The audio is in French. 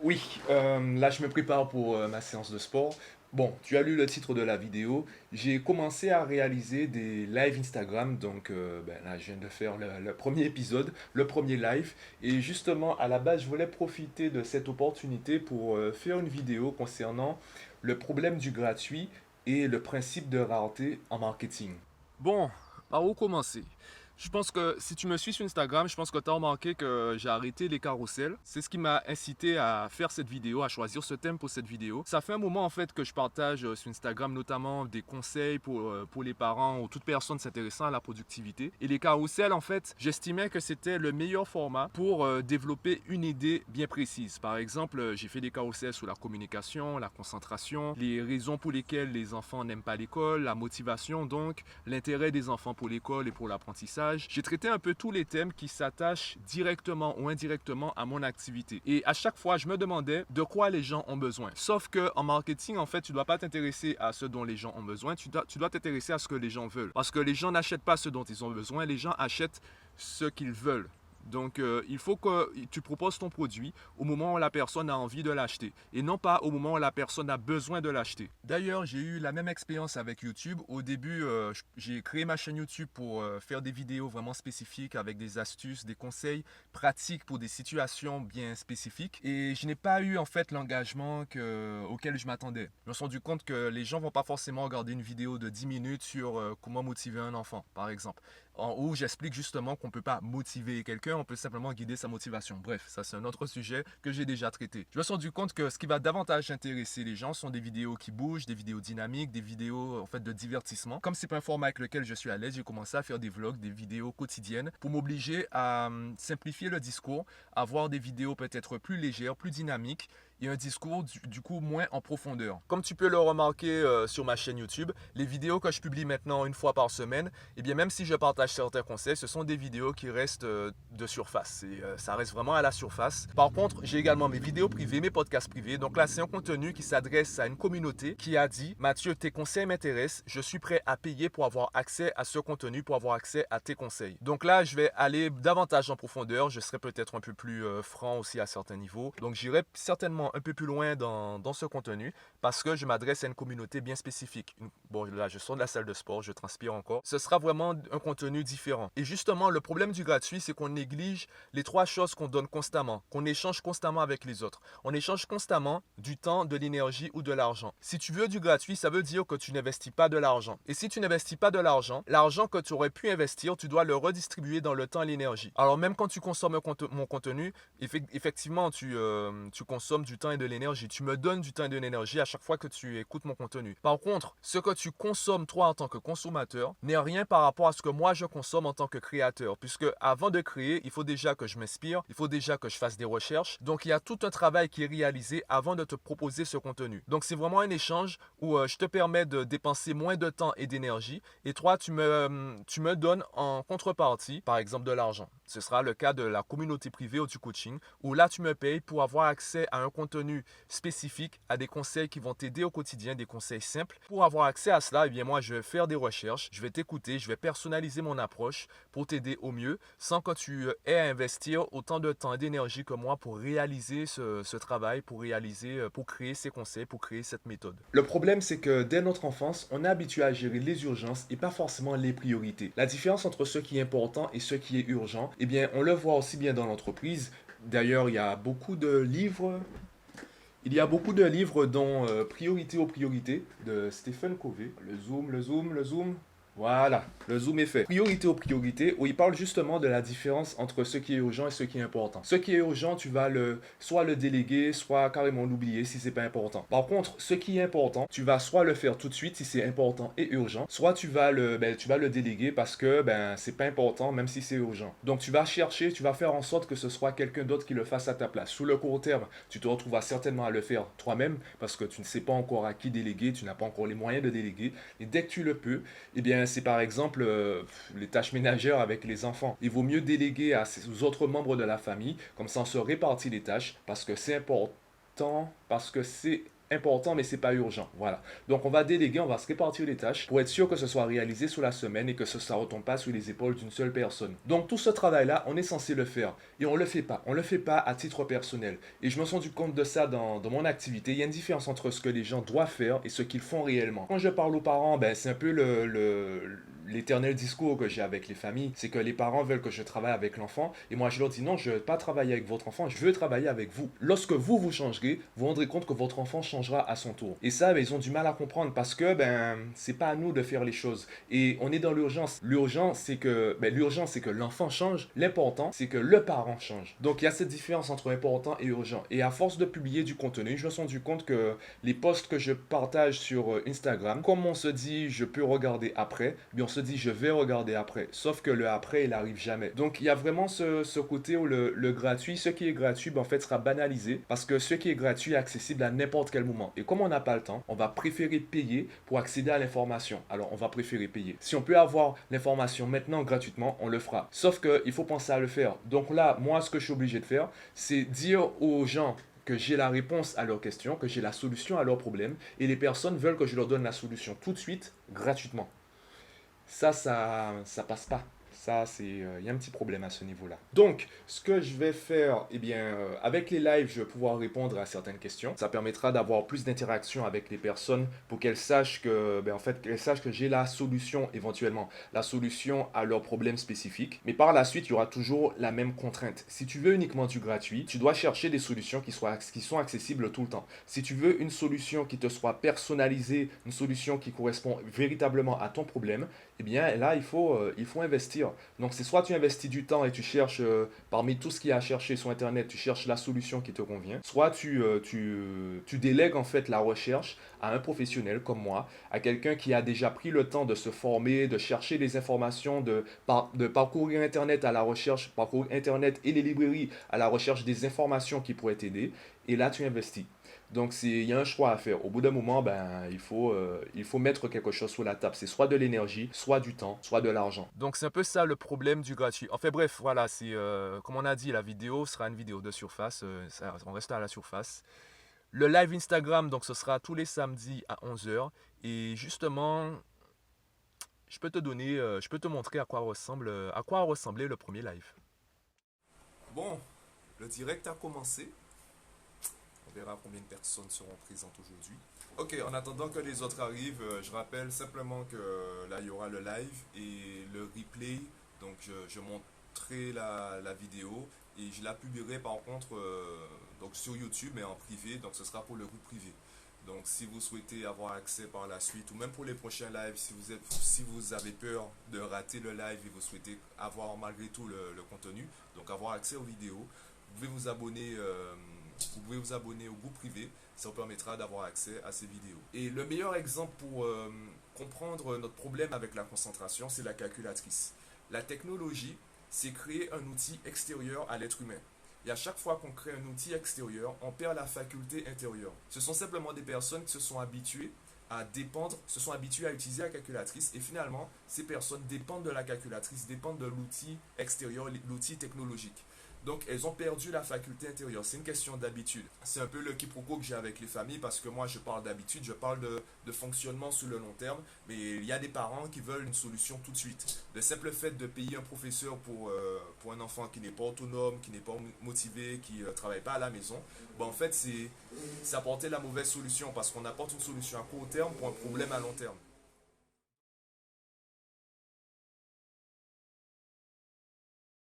Oui, là je me prépare pour ma séance de sport. Bon, tu as lu le titre de la vidéo. J'ai commencé à réaliser des lives Instagram. Donc là, je viens de faire le premier épisode, le premier live. Et justement, à la base, je voulais profiter de cette opportunité pour faire une vidéo concernant le problème du gratuit et le principe de rareté en marketing. Bon, par où commencer? Je pense que si tu me suis sur Instagram, je pense que tu as remarqué que j'ai arrêté les carousels. C'est ce qui m'a incité à faire cette vidéo, à choisir ce thème pour cette vidéo. Ça fait un moment en fait que je partage sur Instagram notamment des conseils pour les parents ou toute personne s'intéressant à la productivité. Et les carousels en fait, j'estimais que c'était le meilleur format pour développer une idée bien précise. Par exemple, j'ai fait des carousels sur la communication, la concentration, les raisons pour lesquelles les enfants n'aiment pas l'école, la motivation donc, l'intérêt des enfants pour l'école et pour l'apprentissage. J'ai traité un peu tous les thèmes qui s'attachent directement ou indirectement à mon activité. Et à chaque fois, je me demandais de quoi les gens ont besoin. Sauf que en marketing, en fait, tu ne dois pas t'intéresser à ce dont les gens ont besoin, tu dois t'intéresser à ce que les gens veulent. Parce que les gens n'achètent pas ce dont ils ont besoin, les gens achètent ce qu'ils veulent. Donc, il faut que tu proposes ton produit au moment où la personne a envie de l'acheter et non pas au moment où la personne a besoin de l'acheter. D'ailleurs, j'ai eu la même expérience avec YouTube. Au début, j'ai créé ma chaîne YouTube pour faire des vidéos vraiment spécifiques avec des astuces, des conseils pratiques pour des situations bien spécifiques. Et je n'ai pas eu en fait l'engagement auquel je m'attendais. Je me suis rendu compte que les gens ne vont pas forcément regarder une vidéo de 10 minutes sur comment motiver un enfant, par exemple, en où j'explique justement qu'on ne peut pas motiver quelqu'un, on peut simplement guider sa motivation. Bref, ça c'est un autre sujet que j'ai déjà traité. Je me suis rendu compte que ce qui va davantage intéresser les gens sont des vidéos qui bougent, des vidéos dynamiques, des vidéos en fait de divertissement. Comme c'est pas un format avec lequel je suis à l'aise, j'ai commencé à faire des vlogs, des vidéos quotidiennes pour m'obliger à simplifier le discours, avoir des vidéos peut-être plus légères, plus dynamiques et un discours du coup moins en profondeur. Comme tu peux le remarquer sur ma chaîne YouTube, les vidéos que je publie maintenant une fois par semaine, et bien même si je partage certains conseils, ce sont des vidéos qui restent de surface. Et ça reste vraiment à la surface. Par contre, j'ai également mes vidéos privées, mes podcasts privés. Donc là, c'est un contenu qui s'adresse à une communauté qui a dit: Mathieu, tes conseils m'intéressent, je suis prêt à payer pour avoir accès à ce contenu, pour avoir accès à tes conseils. Donc là, je vais aller davantage en profondeur. Je serai peut-être un peu plus franc aussi à certains niveaux. Donc j'irai certainement un peu plus loin dans ce contenu parce que je m'adresse à une communauté bien spécifique. Bon, là, je sors de la salle de sport, je transpire encore. Ce sera vraiment un contenu différent. Et justement, le problème du gratuit, c'est qu'on néglige les trois choses qu'on donne constamment, qu'on échange constamment avec les autres. On échange constamment du temps, de l'énergie ou de l'argent. Si tu veux du gratuit, ça veut dire que tu n'investis pas de l'argent. Et si tu n'investis pas de l'argent, l'argent que tu aurais pu investir, tu dois le redistribuer dans le temps et l'énergie. Alors même quand tu consommes mon contenu, effectivement, tu consommes du temps et de l'énergie. Tu me donnes du temps et de l'énergie à chaque fois que tu écoutes mon contenu. Par contre, ce que tu consommes toi en tant que consommateur n'est rien par rapport à ce que moi je consomme en tant que créateur. Puisque avant de créer, il faut déjà que je m'inspire, il faut déjà que je fasse des recherches. Donc il y a tout un travail qui est réalisé avant de te proposer ce contenu. Donc c'est vraiment un échange où je te permets de dépenser moins de temps et d'énergie. Et toi, tu me donnes en contrepartie, par exemple, de l'argent. Ce sera le cas de la communauté privée ou du coaching, où là, tu me payes pour avoir accès à un contenu spécifique, à des conseils qui vont t'aider au quotidien, des conseils simples. Pour avoir accès à cela, eh bien moi, je vais faire des recherches, je vais t'écouter, je vais personnaliser mon approche pour t'aider au mieux, sans que tu aies à investir autant de temps et d'énergie que moi pour réaliser ce travail, pour créer ces conseils, pour créer cette méthode. Le problème, c'est que dès notre enfance, on est habitué à gérer les urgences et pas forcément les priorités. La différence entre ce qui est important et ce qui est urgent, eh bien, on le voit aussi bien dans l'entreprise. D'ailleurs, il y a beaucoup de livres dont Priorité aux priorités de Stephen Covey. Le zoom. Voilà, le zoom est fait. Priorité aux priorités, où il parle justement de la différence entre ce qui est urgent et ce qui est important. Ce qui est urgent, tu vas soit le déléguer, soit carrément l'oublier si c'est pas important. Par contre, ce qui est important, tu vas soit le faire tout de suite si c'est important et urgent, soit tu vas le déléguer parce que c'est pas important même si c'est urgent. Donc tu vas chercher, tu vas faire en sorte que ce soit quelqu'un d'autre qui le fasse à ta place. Sous le court terme, tu te retrouveras certainement à le faire toi-même parce que tu ne sais pas encore à qui déléguer, tu n'as pas encore les moyens de déléguer. Et dès que tu le peux, eh bien, c'est par exemple les tâches ménagères avec les enfants. Il vaut mieux déléguer aux autres membres de la famille, comme ça on se répartit les tâches, parce que c'est important, parce que c'est important, mais c'est pas urgent. Voilà. Donc on va déléguer, on va se répartir les tâches pour être sûr que ce soit réalisé sur la semaine et que ça ne retombe pas sur les épaules d'une seule personne. Donc tout ce travail-là, on est censé le faire et on le fait pas. On le fait pas à titre personnel. Et je me suis rendu compte de ça dans mon activité. Il y a une différence entre ce que les gens doivent faire et ce qu'ils font réellement. Quand je parle aux parents, ben, c'est un peu l'éternel discours que j'ai avec les familles, c'est que les parents veulent que je travaille avec l'enfant et moi je leur dis non, je ne veux pas travailler avec votre enfant, je veux travailler avec vous. Lorsque vous changerez, vous vous rendrez compte que votre enfant changera à son tour. Et ça, ben, ils ont du mal à comprendre parce que ben c'est pas à nous de faire les choses et on est dans l'urgence. L'urgence c'est que l'enfant change, l'important c'est que le parent change. Donc il y a cette différence entre important et urgent. Et à force de publier du contenu, je me suis rendu compte que les posts que je partage sur Instagram, comme on se dit je peux regarder après, bien on se dit je vais regarder après. Sauf que le après, il arrive jamais. Donc il y a vraiment ce côté où le gratuit, ce qui est gratuit, ben, en fait sera banalisé parce que ce qui est gratuit est accessible à n'importe quel moment. Et comme on n'a pas le temps, on va préférer payer pour accéder à l'information. Alors on va préférer payer. Si on peut avoir l'information maintenant gratuitement, on le fera. Sauf qu'il faut penser à le faire. Donc là, moi, ce que je suis obligé de faire, c'est dire aux gens que j'ai la réponse à leurs questions, que j'ai la solution à leurs problèmes, et les personnes veulent que je leur donne la solution tout de suite, gratuitement. Ça passe pas. Ça, il y a un petit problème à ce niveau-là. Donc, ce que je vais faire, eh bien, avec les lives, je vais pouvoir répondre à certaines questions. Ça permettra d'avoir plus d'interaction avec les personnes pour qu'elles sachent que, ben, en fait, qu'elles sachent que j'ai la solution éventuellement, la solution à leurs problèmes spécifiques. Mais par la suite, il y aura toujours la même contrainte. Si tu veux uniquement du gratuit, tu dois chercher des solutions qui sont accessibles tout le temps. Si tu veux une solution qui te soit personnalisée, une solution qui correspond véritablement à ton problème, eh bien là, il faut investir. Donc c'est soit tu investis du temps et tu cherches, parmi tout ce qu'il y a à chercher sur Internet, tu cherches la solution qui te convient, soit tu délègues en fait la recherche à un professionnel comme moi, à quelqu'un qui a déjà pris le temps de se former, de chercher des informations, de parcourir Internet à la recherche, parcourir Internet et les librairies à la recherche des informations qui pourraient t'aider, et là tu investis. Donc, il y a un choix à faire. Au bout d'un moment, ben, il faut mettre quelque chose sur la table. C'est soit de l'énergie, soit du temps, soit de l'argent. Donc, c'est un peu ça le problème du gratuit. Enfin bref, voilà, comme on a dit, la vidéo sera une vidéo de surface. On reste à la surface. Le live Instagram, donc ce sera tous les samedis à 11 h. Et justement, je peux te montrer à quoi ressemblait le premier live. Bon, le direct a commencé. On verra combien de personnes seront présentes aujourd'hui. Ok, en attendant que les autres arrivent, je rappelle simplement que là, il y aura le live et le replay. Donc, je montrerai la vidéo et je la publierai par contre donc sur YouTube, mais en privé. Donc, ce sera pour le groupe privé. Donc, si vous souhaitez avoir accès par la suite, ou même pour les prochains lives, si vous avez peur de rater le live et vous souhaitez avoir malgré tout le contenu, donc avoir accès aux vidéos, vous pouvez vous abonner. Vous pouvez vous abonner au groupe privé, ça vous permettra d'avoir accès à ces vidéos. Et le meilleur exemple pour comprendre notre problème avec la concentration, c'est la calculatrice. La technologie, c'est créer un outil extérieur à l'être humain. Et à chaque fois qu'on crée un outil extérieur, on perd la faculté intérieure. Ce sont simplement des personnes qui se sont habituées se sont habituées à utiliser la calculatrice et finalement, ces personnes dépendent de la calculatrice, dépendent de l'outil extérieur, l'outil technologique. Donc, elles ont perdu la faculté intérieure. C'est une question d'habitude. C'est un peu le quiproquo que j'ai avec les familles parce que moi, je parle d'habitude, je parle de fonctionnement sur le long terme. Mais il y a des parents qui veulent une solution tout de suite. Le simple fait de payer un professeur pour un enfant qui n'est pas autonome, qui n'est pas motivé, qui ne travaille pas à la maison, ben, en fait, c'est apporter la mauvaise solution parce qu'on apporte une solution à court terme pour un problème à long terme.